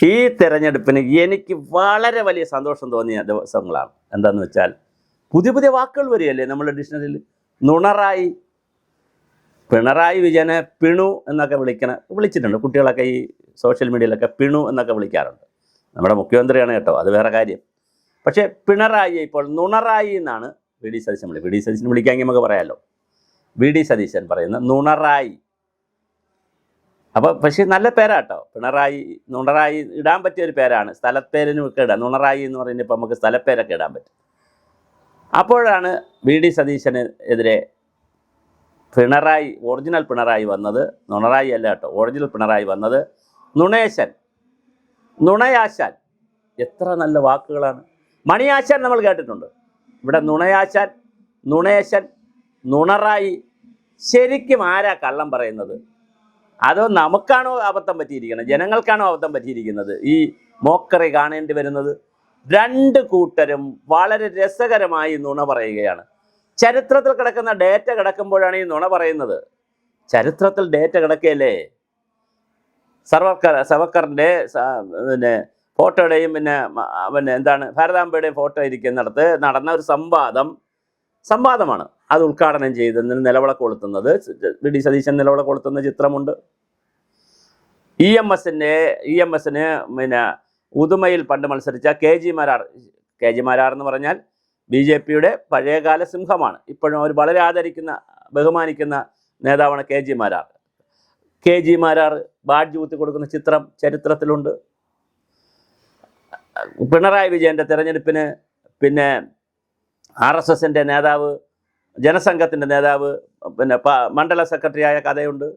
ഈ തെരഞ്ഞെടുപ്പിന് എനിക്ക് വളരെ വലിയ സന്തോഷം തോന്നിയ ദിവസങ്ങളാണ്. എന്താണെന്ന് വെച്ചാൽ പുതിയ പുതിയ വാക്കുകൾ വരികയല്ലേ നമ്മുടെ ഡിക്ഷണറിയിൽ. നുണറായി, പിണറായി വിജയനെ പിണു എന്നൊക്കെ വിളിച്ചിട്ടുണ്ട് കുട്ടികളൊക്കെ. ഈ സോഷ്യൽ മീഡിയയിലൊക്കെ പിണു എന്നൊക്കെ വിളിക്കാറുണ്ട്. നമ്മുടെ മുഖ്യമന്ത്രിയാണ് കേട്ടോ, അത് വേറെ കാര്യം. പക്ഷേ പിണറായി ഇപ്പോൾ നുണറായി എന്നാണ് V D Satheesan V D Satheesan വിളിക്കാമെങ്കിൽ നമുക്ക് പറയാമല്ലോ. വി ഡി സതീശൻ പറയുന്ന നുണറായി. അപ്പോൾ പക്ഷേ നല്ല പേരാട്ടോ പിണറായി. നുണറായി ഇടാൻ പറ്റിയ ഒരു പേരാണ്. സ്ഥലപ്പേരിനും ഒക്കെ ഇടാം. നുണറായി എന്ന് പറയുന്നത് ഇപ്പോൾ നമുക്ക് സ്ഥലപ്പേരൊക്കെ ഇടാൻ പറ്റും. അപ്പോഴാണ് വി ഡി സതീശന് എതിരെ പിണറായി, ഒറിജിനൽ പിണറായി വന്നത്. നുണറായി അല്ല കേട്ടോ, ഒറിജിനൽ പിണറായി വന്നത് നുണേശൻ, നുണയാശാൻ. എത്ര നല്ല വാക്കുകളാണ്. മണിയാശാൻ നമ്മൾ കേട്ടിട്ടുണ്ട്. ഇവിടെ നുണയാശാൻ, നുണേശൻ, നുണറായി. ശരിക്കും ആരാ കള്ളം പറയുന്നത്? അതോ നമുക്കാണോ അബദ്ധം പറ്റിയിരിക്കുന്നത്, ജനങ്ങൾക്കാണോ അബദ്ധം പറ്റിയിരിക്കുന്നത്? ഈ മോക്കറി കാണേണ്ടി വരുന്നത്. രണ്ട് കൂട്ടരും വളരെ രസകരമായി നുണ പറയുകയാണ്. ചരിത്രത്തിൽ കിടക്കുന്ന ഡേറ്റ കിടക്കുമ്പോഴാണ് ഈ നുണ പറയുന്നത്. ചരിത്രത്തിൽ ഡേറ്റ കിടക്കുകയല്ലേ. സവർക്കറിൻ്റെ പിന്നെ ഫോട്ടോയുടെയും പിന്നെ എന്താണ് ഭാരതാംബയുടെയും ഫോട്ടോ ഇരിക്കുന്നിടത്ത് നടന്ന ഒരു സംവാദമാണ്. അത് ഉദ്ഘാടനം ചെയ്തതിന് നിലവിളക്ക് കൊളുത്തുന്നത് വി ഡി സതീശൻ നിലവിളക്ക് കൊളുത്തുന്ന ചിത്രമുണ്ട്. ഇ എം എസിന് പിന്നെ ഉദുമയിൽ പണ്ട് മത്സരിച്ച കെ ജി മാരാർ എന്ന് പറഞ്ഞാൽ ബി ജെ പിയുടെ പഴയകാല സിംഹമാണ്. ഇപ്പോഴും അവർ വളരെ ആദരിക്കുന്ന ബഹുമാനിക്കുന്ന നേതാവാണ് കെ ജി മാരാർ ബാഡ്ജ് കുത്തി കൊടുക്കുന്ന ചിത്രം ചരിത്രത്തിലുണ്ട്. പിണറായി വിജയൻ്റെ തെരഞ്ഞെടുപ്പിന് പിന്നെ RSSൻ്റെ നേതാവ്, ജനസംഘത്തിൻ്റെ നേതാവ്, പിന്നെ മണ്ഡല സെക്രട്ടറിയായ കഥയുണ്ട്.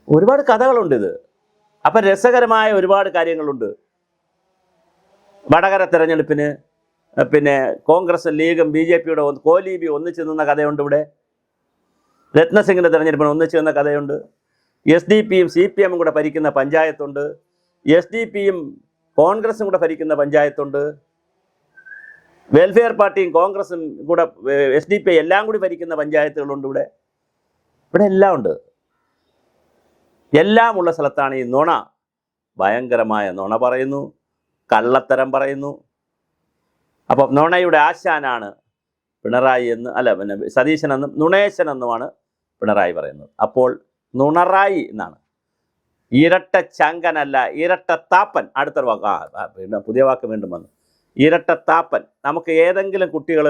ഒരുപാട് കഥകളുണ്ട് ഇത്. അപ്പം രസകരമായ ഒരുപാട് കാര്യങ്ങളുണ്ട്. വടകര തെരഞ്ഞെടുപ്പിന് പിന്നെ കോൺഗ്രസ്, ലീഗും BJPയുടെ കോലീബി ഒന്നിച്ചു നിന്ന കഥയുണ്ട്. ഇവിടെ രത്നസിംഗിൻ്റെ തെരഞ്ഞെടുപ്പിന് ഒന്നിച്ചു നിന്ന കഥയുണ്ട്. SDP-യും CPM കൂടെ ഭരിക്കുന്ന പഞ്ചായത്തുണ്ട്. SDP-യും കോൺഗ്രസും കൂടെ ഭരിക്കുന്ന പഞ്ചായത്തുണ്ട്. വെൽഫെയർ പാർട്ടിയും കോൺഗ്രസും കൂടെ SDP എല്ലാം കൂടി ഭരിക്കുന്ന പഞ്ചായത്തുകളുണ്ട്. ഇവിടെ എല്ലാം ഉണ്ട്. എല്ലാം ഉള്ള സ്ഥലത്താണ് ഈ നുണ, ഭയങ്കരമായ നുണ പറയുന്നു, കള്ളത്തരം പറയുന്നു. അപ്പം നുണയുടെ ആശാനാണ് പിണറായി എന്ന്, അല്ല പിന്നെ സതീശനെന്നും നുണേശനെന്നുമാണ് പിണറായി പറയുന്നത്. അപ്പോൾ നുണറായി എന്നാണ്. ഇരട്ട ചങ്കനല്ല, ഇരട്ടത്താപ്പൻ. അടുത്തൊരു വാക്ക്, പുതിയ വാക്ക് വീണ്ടും വന്നു, ഇരട്ടത്താപ്പൻ. നമുക്ക് ഏതെങ്കിലും കുട്ടികൾ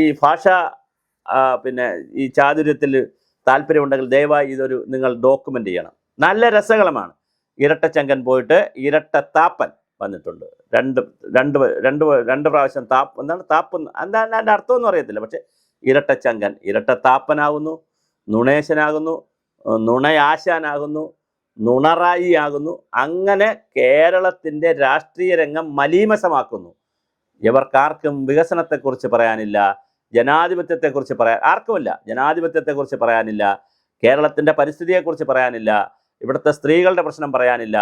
ഈ ഭാഷ പിന്നെ ഈ ചാതുര്യത്തിൽ താല്പര്യമുണ്ടെങ്കിൽ ദയവായി ഇതൊരു നിങ്ങൾ ഡോക്യുമെൻ്റ് ചെയ്യണം. നല്ല രസകരമാണ്. ഇരട്ടച്ചങ്കൻ പോയിട്ട് ഇരട്ടത്താപ്പൻ വന്നിട്ടുണ്ട്. രണ്ട് പ്രാവശ്യം താപ്പ് എന്താണ് അതിൻ്റെ അർത്ഥമൊന്നും അറിയത്തില്ല. പക്ഷേ ഇരട്ടച്ചങ്കൻ ഇരട്ടത്താപ്പനാകുന്നു, നുണേശനാകുന്നു, നുണയാശാനാകുന്നു, നുണറായി ആകുന്നു. അങ്ങനെ കേരളത്തിൻ്റെ രാഷ്ട്രീയ രംഗം മലീമസമാക്കുന്നു. ഇവർക്കാർക്കും വികസനത്തെക്കുറിച്ച് പറയാനില്ല, ജനാധിപത്യത്തെക്കുറിച്ച് ആർക്കുമില്ല. ജനാധിപത്യത്തെക്കുറിച്ച് പറയാനില്ല, കേരളത്തിൻ്റെ പരിസ്ഥിതിയെക്കുറിച്ച് പറയാനില്ല, ഇവിടുത്തെ സ്ത്രീകളുടെ പ്രശ്നം പറയാനില്ല,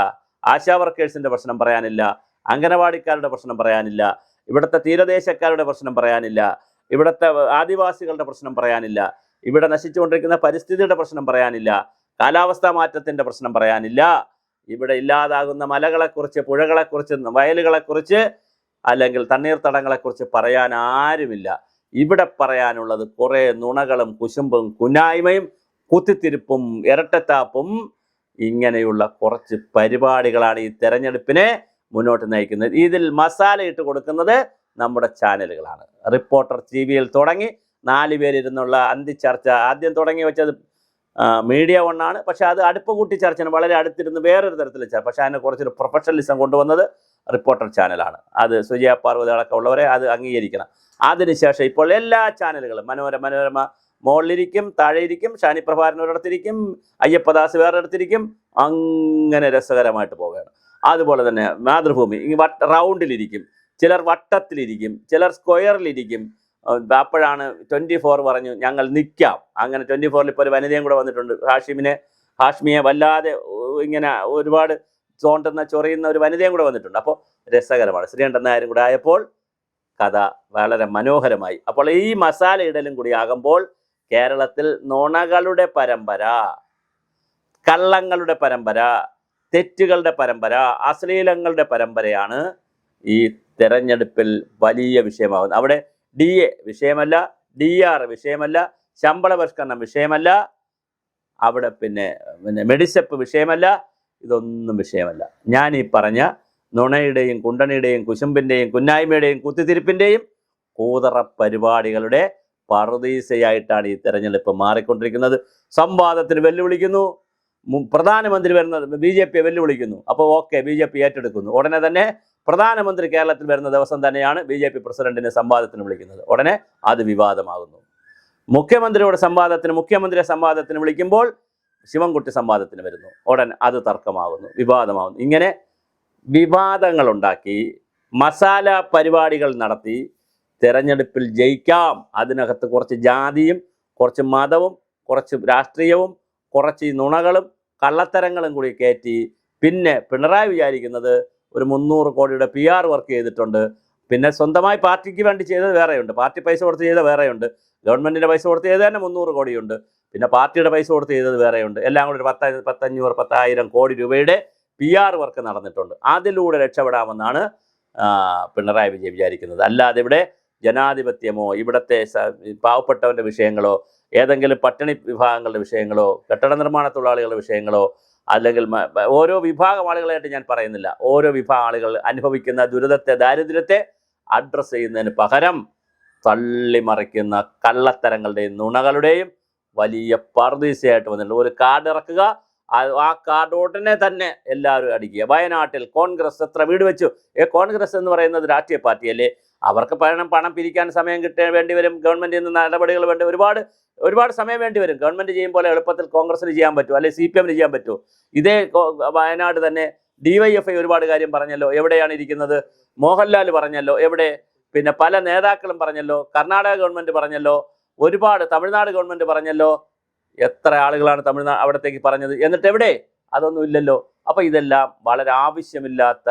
ആശാ വർക്കേഴ്സിൻ്റെ പ്രശ്നം പറയാനില്ല, അംഗനവാടിക്കാരുടെ പ്രശ്നം പറയാനില്ല, ഇവിടുത്തെ തീരദേശക്കാരുടെ പ്രശ്നം പറയാനില്ല, ഇവിടുത്തെ ആദിവാസികളുടെ പ്രശ്നം പറയാനില്ല, ഇവിടെ നശിച്ചുകൊണ്ടിരിക്കുന്ന പരിസ്ഥിതിയുടെ പ്രശ്നം പറയാനില്ല, കാലാവസ്ഥാ മാറ്റത്തിൻ്റെ പ്രശ്നം പറയാനില്ല, ഇവിടെ ഇല്ലാതാകുന്ന മലകളെക്കുറിച്ച്, പുഴകളെക്കുറിച്ച്, വയലുകളെക്കുറിച്ച്, അല്ലെങ്കിൽ തണ്ണീർത്തടങ്ങളെക്കുറിച്ച് പറയാൻ ആരുമില്ല. ഇവിടെ പറയാനുള്ളത് കുറേ നുണകളും കുശുമ്പും കുന്നായ്മയും കുത്തിത്തിരിപ്പും ഇരട്ടത്താപ്പും ഇങ്ങനെയുള്ള കുറച്ച് പരിപാടികളാണ് ഈ തെരഞ്ഞെടുപ്പിനെ മുന്നോട്ട് നയിക്കുന്നത്. ഇതിൽ മസാല ഇട്ട് കൊടുക്കുന്നത് നമ്മുടെ ചാനലുകളാണ്. റിപ്പോർട്ടർ TVയിൽ തുടങ്ങി 4 പേരിരുന്നുള്ള അന്തിച്ചർച്ച ആദ്യം തുടങ്ങി വെച്ചത് മീഡിയ 1 ആണ്. പക്ഷേ അത് അടുപ്പ് കൂട്ടി ചർച്ചയാണ്, വളരെ അടുത്തിരുന്ന് വേറൊരു തരത്തിൽ ചർച്ച. പക്ഷേ അതിനെ കുറച്ചൊരു പ്രൊഫഷണലിസം കൊണ്ടുവന്നത് റിപ്പോർട്ടർ ചാനലാണ്. അത് സുജയ പാർവതി അടക്കമുള്ളവരെ അത് അംഗീകരിക്കണം. അതിനുശേഷം ഇപ്പോൾ എല്ലാ ചാനലുകളും മനോരമ മുകളിലിരിക്കും, താഴെ ഇരിക്കും, ഷാനി പ്രഭാകരൻ ഒരിടത്തിരിക്കും, അയ്യപ്പദാസ് വേറൊരിടത്തിരിക്കും. അങ്ങനെ രസകരമായിട്ട് പോവുകയാണ്. അതുപോലെ തന്നെ മാതൃഭൂമി റൗണ്ടിലിരിക്കും, ചിലർ വട്ടത്തിലിരിക്കും, ചിലർ സ്ക്വയറിലിരിക്കും. അപ്പോഴാണ് 24 പറഞ്ഞു ഞങ്ങൾ നിൽക്കാം. അങ്ങനെ 24-ൽ ഇപ്പോൾ ഒരു വനിതയും കൂടെ വന്നിട്ടുണ്ട്. ഹാഷ്മിയെ വല്ലാതെ ഇങ്ങനെ ഒരുപാട് ചൊറിയുന്ന ഒരു വനിതയും കൂടെ വന്നിട്ടുണ്ട്. അപ്പോൾ രസകരമാണ്. ശ്രീകണ്ഠൻ നായരും കൂടെ ആയപ്പോൾ കഥ വളരെ മനോഹരമായി. അപ്പോൾ ഈ മസാല ഇടലും കൂടി ആകുമ്പോൾ കേരളത്തിൽ നുണകളുടെ പരമ്പര, കള്ളങ്ങളുടെ പരമ്പര, തെറ്റുകളുടെ പരമ്പര, അശ്ലീലങ്ങളുടെ പരമ്പരയാണ് ഈ തെരഞ്ഞെടുപ്പിൽ വലിയ വിഷയമാകുന്നത്. അവിടെ DA വിഷയമല്ല, DR വിഷയമല്ല, ശമ്പള പരിഷ്കരണം വിഷയമല്ല, അവിടെ പിന്നെ മെഡിസെപ്പ് വിഷയമല്ല, ഇതൊന്നും വിഷയമല്ല. ഞാൻ ഈ പറഞ്ഞ നുണയുടെയും കുണ്ടണിയുടെയും കുശുമ്പിൻ്റെയും കുന്നായ്മയുടെയും കുത്തിത്തിരിപ്പിൻ്റെയും കൂതറ പരിപാടികളുടെ പറുദീസയായിട്ടാണ് ഈ തെരഞ്ഞെടുപ്പ് മാറിക്കൊണ്ടിരിക്കുന്നത്. സംവാദത്തിന് വെല്ലുവിളിക്കുന്നു, പ്രധാനമന്ത്രി വരുന്നത് BJP വെല്ലുവിളിക്കുന്നു. അപ്പോൾ ഓക്കെ, BJP ഏറ്റെടുക്കുന്നു. ഉടനെ തന്നെ പ്രധാനമന്ത്രി കേരളത്തിൽ വരുന്ന ദിവസം തന്നെയാണ് BJP പ്രസിഡന്റിനെ സംവാദത്തിന് വിളിക്കുന്നത്. ഉടനെ അത് വിവാദമാകുന്നു. മുഖ്യമന്ത്രിയുടെ മുഖ്യമന്ത്രിയെ സംവാദത്തിന് വിളിക്കുമ്പോൾ ശിവൻകുട്ടി സംവാദത്തിന് വരുന്നു. ഉടൻ അത് തർക്കമാകുന്നു, വിവാദമാകുന്നു. ഇങ്ങനെ വിവാദങ്ങളുണ്ടാക്കി മസാല പരിപാടികൾ നടത്തി തെരഞ്ഞെടുപ്പിൽ ജയിക്കാം. അതിനകത്ത് കുറച്ച് ജാതിയും കുറച്ച് മതവും കുറച്ച് രാഷ്ട്രീയവും കുറച്ച് നുണകളും കള്ളത്തരങ്ങളും കൂടി കയറ്റി പിന്നെ പിണറായി വിചാരിക്കുന്നത് ഒരു 300 കോടിയുടെ PR വർക്ക് ചെയ്തിട്ടുണ്ട്. പിന്നെ സ്വന്തമായി പാർട്ടിക്ക് വേണ്ടി ചെയ്തത് വേറെയുണ്ട്, പാർട്ടി പൈസ കൊടുത്ത് ചെയ്തത് വേറെയുണ്ട്, ഗവൺമെൻറ്റിൻ്റെ പൈസ കൊടുത്ത് ചെയ്ത് തന്നെ 300 കോടിയുണ്ട്, പിന്നെ പാർട്ടിയുടെ പൈസ കൊടുത്ത് ചെയ്തത് വേറെയുണ്ട്. എല്ലാം കൂടി ഒരു 10,500-10,000 കോടി രൂപയുടെ PR വർക്ക് നടന്നിട്ടുണ്ട്. അതിലൂടെ രക്ഷപ്പെടാമെന്നാണ് പിണറായി വിജയൻ വിചാരിക്കുന്നത്. അല്ലാതെ ഇവിടെ ജനാധിപത്യമോ ഇവിടുത്തെ പാവപ്പെട്ടവൻ്റെ വിഷയങ്ങളോ ഏതെങ്കിലും പട്ടിണി വിഭാഗങ്ങളുടെ വിഷയങ്ങളോ കെട്ടിട നിർമ്മാണ തൊഴിലാളികളുടെ വിഷയങ്ങളോ അല്ലെങ്കിൽ ഓരോ വിഭാഗം ആളുകളായിട്ട് ഞാൻ പറയുന്നില്ല, ഓരോ വിഭാഗം ആളുകൾ അനുഭവിക്കുന്ന ദുരിതത്തെ ദാരിദ്ര്യത്തെ അഡ്രസ്സ് ചെയ്യുന്നതിന് പകരം തള്ളിമറിക്കുന്ന കള്ളത്തരങ്ങളുടെയും നുണകളുടെയും വലിയ പറുദീസയായിട്ട് വന്നിട്ടുണ്ട്. ഒരു കാർഡ് ഇറക്കുക, ആ കാർഡ് ഉടനെ തന്നെ എല്ലാവരും അടിക്കുക. വയനാട്ടിൽ കോൺഗ്രസ് എത്ര വീട് വെച്ചു? കോൺഗ്രസ് എന്ന് പറയുന്നത് രാഷ്ട്രീയ പാർട്ടിയല്ലേ? അവർക്ക് പണം പിരിക്കാൻ സമയം വേണ്ടി വരും, ഗവൺമെൻറ്റിൽ നിന്ന് നടപടികൾ വേണ്ടി ഒരുപാട് സമയം വേണ്ടി വരും. ഗവൺമെൻറ് ചെയ്യും പോലെ എളുപ്പത്തിൽ കോൺഗ്രസിന് ചെയ്യാൻ പറ്റുമോ, അല്ലെങ്കിൽ CPMന് ചെയ്യാൻ പറ്റുമോ? ഇതേ വയനാട് തന്നെ DYFI ഒരുപാട് കാര്യം പറഞ്ഞല്ലോ, എവിടെയാണ് ഇരിക്കുന്നത്? മോഹൻലാൽ പറഞ്ഞല്ലോ, എവിടെ? പിന്നെ പല നേതാക്കളും പറഞ്ഞല്ലോ, കർണാടക ഗവൺമെൻറ് പറഞ്ഞല്ലോ, ഒരുപാട് തമിഴ്നാട് ഗവൺമെൻറ് പറഞ്ഞല്ലോ. എത്ര ആളുകളാണ് അവിടത്തേക്ക് പറഞ്ഞത്? എന്നിട്ട് എവിടെ? അതൊന്നും ഇല്ലല്ലോ. അപ്പോൾ ഇതെല്ലാം വളരെ ആവശ്യമില്ലാത്ത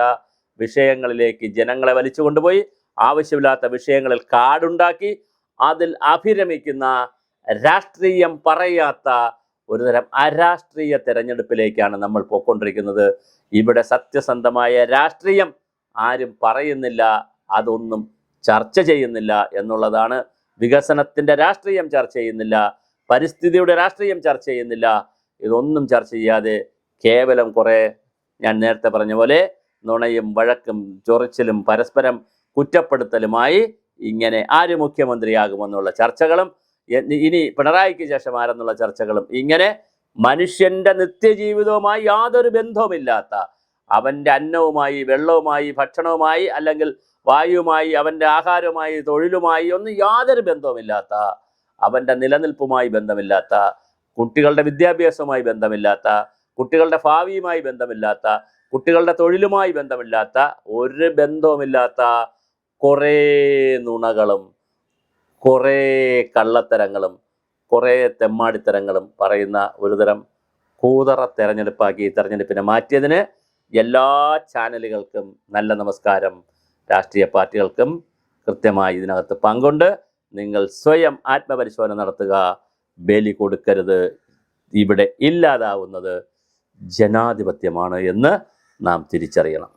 വിഷയങ്ങളിലേക്ക് ജനങ്ങളെ വലിച്ചു കൊണ്ടുപോയി ആവശ്യമില്ലാത്ത വിഷയങ്ങളിൽ കാടുണ്ടാക്കി അതിൽ അഭിരമിക്കുന്ന രാഷ്ട്രീയം പറയാത്ത ഒരുതരം അരാഷ്ട്രീയ തെരഞ്ഞെടുപ്പിലേക്കാണ് നമ്മൾ പോയിക്കൊണ്ടിരിക്കുന്നത്. ഇവിടെ സത്യസന്ധമായ രാഷ്ട്രീയം ആരും പറയുന്നില്ല, അതൊന്നും ചർച്ച ചെയ്യുന്നില്ല എന്നുള്ളതാണ്. വികസനത്തിൻ്റെ രാഷ്ട്രീയം ചർച്ച ചെയ്യുന്നില്ല, പരിസ്ഥിതിയുടെ രാഷ്ട്രീയം ചർച്ച ചെയ്യുന്നില്ല. ഇതൊന്നും ചർച്ച ചെയ്യാതെ കേവലം കുറേ ഞാൻ നേരത്തെ പറഞ്ഞ പോലെ നുണയും വഴക്കും ചൊറിച്ചിലും പരസ്പരം കുറ്റപ്പെടുത്തലുമായി ഇങ്ങനെ ആര് മുഖ്യമന്ത്രിയാകുമെന്നുള്ള ചർച്ചകളും ഇനി പിണറായിക്ക് ശേഷം ആരെന്നുള്ള ചർച്ചകളും ഇങ്ങനെ മനുഷ്യൻ്റെ നിത്യജീവിതവുമായി യാതൊരു ബന്ധവുമില്ലാത്ത, അവൻ്റെ അന്നവുമായി വെള്ളവുമായി ഭക്ഷണവുമായി അല്ലെങ്കിൽ വായുവുമായി അവൻ്റെ ആഹാരവുമായി തൊഴിലുമായി ഒന്നും യാതൊരു ബന്ധവുമില്ലാത്ത, അവൻ്റെ നിലനിൽപ്പുമായി ബന്ധമില്ലാത്ത, കുട്ടികളുടെ വിദ്യാഭ്യാസവുമായി ബന്ധമില്ലാത്ത, കുട്ടികളുടെ ഭാവിയുമായി ബന്ധമില്ലാത്ത, കുട്ടികളുടെ തൊഴിലുമായി ബന്ധമില്ലാത്ത, ഒരു ബന്ധവുമില്ലാത്ത കുറേ നുണകളും കുറേ കള്ളത്തരങ്ങളും കുറേ തെമ്മാടിത്തരങ്ങളും പറയുന്ന ഒരുതരം കൂതറ തെരഞ്ഞെടുപ്പാക്കി ഈ തെരഞ്ഞെടുപ്പിനെ മാറ്റിയതിന് എല്ലാ ചാനലുകൾക്കും നല്ല നമസ്കാരം. രാഷ്ട്രീയ പാർട്ടികൾക്കും കൃത്യമായി ഇതിനകത്ത് പങ്കുണ്ട്. നിങ്ങൾ സ്വയം ആത്മപരിശോധന നടത്തുക. ബലി കൊടുക്കരുത്. ഇവിടെ ഇല്ലാതാവുന്നത് ജനാധിപത്യമാണ് എന്ന് നാം തിരിച്ചറിയണം.